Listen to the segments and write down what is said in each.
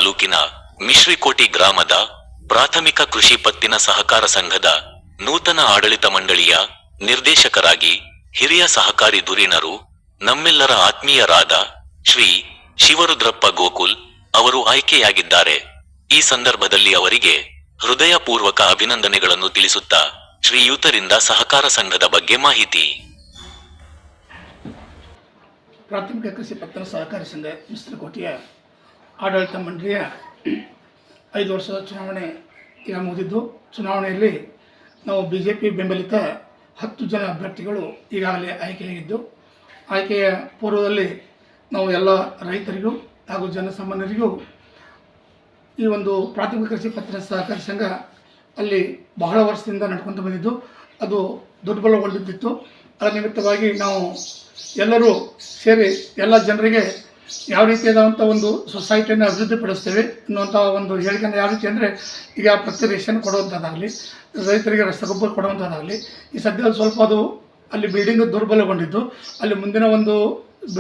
ತಾಲೂಕಿನ ಮಿಶ್ರಿಕೋಟಿ ಗ್ರಾಮದ ಪ್ರಾಥಮಿಕ ಕೃಷಿ ಪತ್ತಿನ ಸಹಕಾರ ಸಂಘದ ನೂತನ ಆಡಳಿತ ಮಂಡಳಿಯ ನಿರ್ದೇಶಕರಾಗಿ ಹಿರಿಯ ಸಹಕಾರಿ ಧುರೀಣರು ನಮ್ಮೆಲ್ಲರ ಆತ್ಮೀಯರಾದ ಶ್ರೀ ಶಿವರುದ್ರಪ್ಪ ಗೋಕುಲ್ ಅವರು ಆಯ್ಕೆಯಾಗಿದ್ದಾರೆ. ಈ ಸಂದರ್ಭದಲ್ಲಿ ಅವರಿಗೆ ಹೃದಯಪೂರ್ವಕ ಅಭಿನಂದನೆಗಳನ್ನು ತಿಳಿಸುತ್ತಾ ಶ್ರೀಯುತರಿಂದ ಸಹಕಾರ ಸಂಘದ ಬಗ್ಗೆ ಮಾಹಿತಿ. ಪ್ರಾಥಮಿಕ ಕೃಷಿ ಪತ್ತಿನ ಸಹಕಾರಿ ಸಂಘ ಮಿಶ್ರಕೋಟೆಯ ಆಡಳಿತ ಮಂಡಳಿಯ 5 ವರ್ಷದ ಚುನಾವಣೆ ಈಗ ಮುಗಿದಿದ್ದು, ಚುನಾವಣೆಯಲ್ಲಿ ನಾವು BJP ಬೆಂಬಲಿತ 10 ಜನ ಅಭ್ಯರ್ಥಿಗಳು ಈಗಾಗಲೇ ಆಯ್ಕೆಯಾಗಿದ್ದು, ಆಯ್ಕೆಯ ಪೂರ್ವದಲ್ಲಿ ನಾವು ಎಲ್ಲ ರೈತರಿಗೂ ಹಾಗೂ ಜನಸಾಮಾನ್ಯರಿಗೂ ಈ ಒಂದು ಪ್ರಾಥಮಿಕ ಕೃಷಿ ಪತ್ತಿನ ಸಹಕಾರಿ ಸಂಘ ಅಲ್ಲಿ ಬಹಳ ವರ್ಷದಿಂದ ನಡ್ಕೊತ ಬಂದಿದ್ದು, ಅದು ದುರ್ಬಲಗೊಂಡಿದ್ದಿತ್ತು. ಅದರ ನಿಮಿತ್ತವಾಗಿ ನಾವು ಎಲ್ಲರೂ ಸೇರಿ ಎಲ್ಲ ಜನರಿಗೆ ಯಾವ ರೀತಿಯಾದಂಥ ಒಂದು ಸೊಸೈಟಿಯನ್ನು ಅಭಿವೃದ್ಧಿಪಡಿಸ್ತೇವೆ ಅನ್ನುವಂಥ ಒಂದು ಹೇಳಿಕೆಯನ್ನು ಯಾವ ರೀತಿ ಅಂದರೆ, ಈಗ ಪ್ರತಿ ರೇಷನ್ ಕೊಡುವಂಥದ್ದಾಗಲಿ, ರೈತರಿಗೆ ರಸಗೊಬ್ಬರ ಕೊಡುವಂಥದ್ದಾಗಲಿ, ಈ ಸದ್ಯದಲ್ಲಿ ಸ್ವಲ್ಪ ಅದು ಅಲ್ಲಿ ಬಿಲ್ಡಿಂಗ್ ದುರ್ಬಲಗೊಂಡಿದ್ದು, ಅಲ್ಲಿ ಮುಂದಿನ ಒಂದು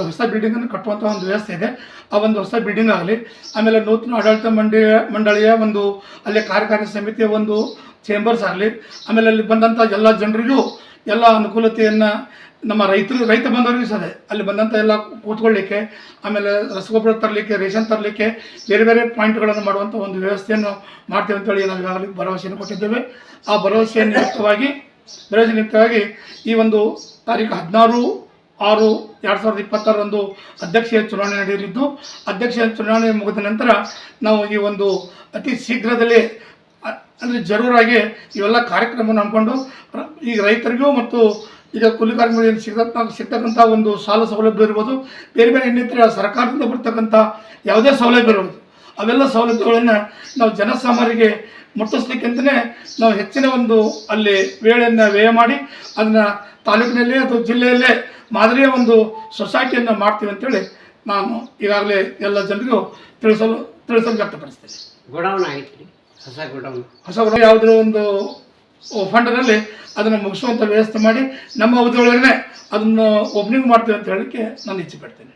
ಹೊಸ ಬಿಲ್ಡಿಂಗನ್ನು ಕಟ್ಟುವಂಥ ಒಂದು ವ್ಯವಸ್ಥೆ ಇದೆ. ಆ ಒಂದು ಹೊಸ ಬಿಲ್ಡಿಂಗ್ ಆಗಲಿ, ಆಮೇಲೆ ನೂತನ ಆಡಳಿತ ಮಂಡಳಿಯ ಒಂದು ಅಲ್ಲಿ ಕಾರ್ಯಕಾರಿ ಸಮಿತಿಯ ಒಂದು ಚೇಂಬರ್ಸ್ ಆಗಲಿ, ಆಮೇಲೆ ಅಲ್ಲಿ ಬಂದಂಥ ಎಲ್ಲ ಜನರಿಗೂ ಎಲ್ಲ ಅನುಕೂಲತೆಯನ್ನು ನಮ್ಮ ರೈತ ಬಂದವರಿಗೂ ಸಹ ಅಲ್ಲಿ ಬಂದಂಥ ಎಲ್ಲ ಕೂತ್ಕೊಳ್ಳಿಕ್ಕೆ, ಆಮೇಲೆ ರಸಗೊಬ್ಬರ ತರಲಿಕ್ಕೆ, ರೇಷನ್ ತರಲಿಕ್ಕೆ, ಬೇರೆ ಬೇರೆ ಪಾಯಿಂಟ್ಗಳನ್ನು ಮಾಡುವಂಥ ಒಂದು ವ್ಯವಸ್ಥೆಯನ್ನು ಮಾಡ್ತೇವೆ ಅಂತೇಳಿ ನಾವು ಈಗಾಗಲೇ ಭರವಸೆಯನ್ನು ಕೊಟ್ಟಿದ್ದೇವೆ. ಆ ಭರವಸೆಯ ನಿಮಿತ್ತವಾಗಿ ಈ ಒಂದು ತಾರೀಕು 16/6/2026 ಅಧ್ಯಕ್ಷೀಯ ಚುನಾವಣೆ ನಡೆಯಲಿದ್ದು, ಅಧ್ಯಕ್ಷೀಯ ಚುನಾವಣೆ ಮುಗಿದ ನಂತರ ನಾವು ಈ ಒಂದು ಅತಿ ಶೀಘ್ರದಲ್ಲೇ ಅಂದರೆ ಜರೂರಾಗಿ ಇವೆಲ್ಲ ಕಾರ್ಯಕ್ರಮವನ್ನು ಹಮ್ಮಿಕೊಂಡು ಈಗ ರೈತರಿಗೂ ಮತ್ತು ಈಗ ಕೂಲಿ ಕಾರ್ಮಿಕರಿಗೆ ಸಿಗ್ತಕ್ಕಂಥ ಒಂದು ಸಾಲ ಸೌಲಭ್ಯ ಇರ್ಬೋದು, ಬೇರೆ ಬೇರೆ ಇನ್ನಿತರ ಸರ್ಕಾರದಿಂದ ಬರ್ತಕ್ಕಂಥ ಯಾವುದೇ ಸೌಲಭ್ಯ ಇರ್ಬೋದು, ಅವೆಲ್ಲ ಸೌಲಭ್ಯಗಳನ್ನು ನಾವು ಜನಸಾಮಾನ್ಯರಿಗೆ ಮುಟ್ಟಿಸ್ಲಿಕ್ಕಂತಲೇ ನಾವು ಹೆಚ್ಚಿನ ಒಂದು ಅಲ್ಲಿ ವೇಳೆಯನ್ನು ವ್ಯಯ ಮಾಡಿ ಅದನ್ನು ತಾಲೂಕಿನಲ್ಲೇ ಅಥವಾ ಜಿಲ್ಲೆಯಲ್ಲೇ ಮಾದರಿಯ ಒಂದು ಸೊಸೈಟಿಯನ್ನು ಮಾಡ್ತೀವಿ ಅಂತೇಳಿ ನಾನು ಈಗಾಗಲೇ ಎಲ್ಲ ಜನರಿಗೂ ತಿಳಿಸಲು ವ್ಯಕ್ತಪಡಿಸ್ತೇನೆ. ಗೋಡೌನ್ ಆಗಿತ್ತು, ಹೊಸ ಗೋಡೌನ್ ಯಾವುದೋ ಒಂದು ಫಂಡ್ನಲ್ಲಿ ಅದನ್ನು ಮುಗಿಸುವಂಥ ವ್ಯವಸ್ಥೆ ಮಾಡಿ ನಮ್ಮ ಅವಧಿಯೊಳಗನೆ ಅದನ್ನು ಓಪನಿಂಗ್ ಮಾಡ್ತೀವಿ ಅಂತ ಹೇಳಲಿಕ್ಕೆ ನಾನು ಇಚ್ಛೆ ಪಡ್ತೇನೆ.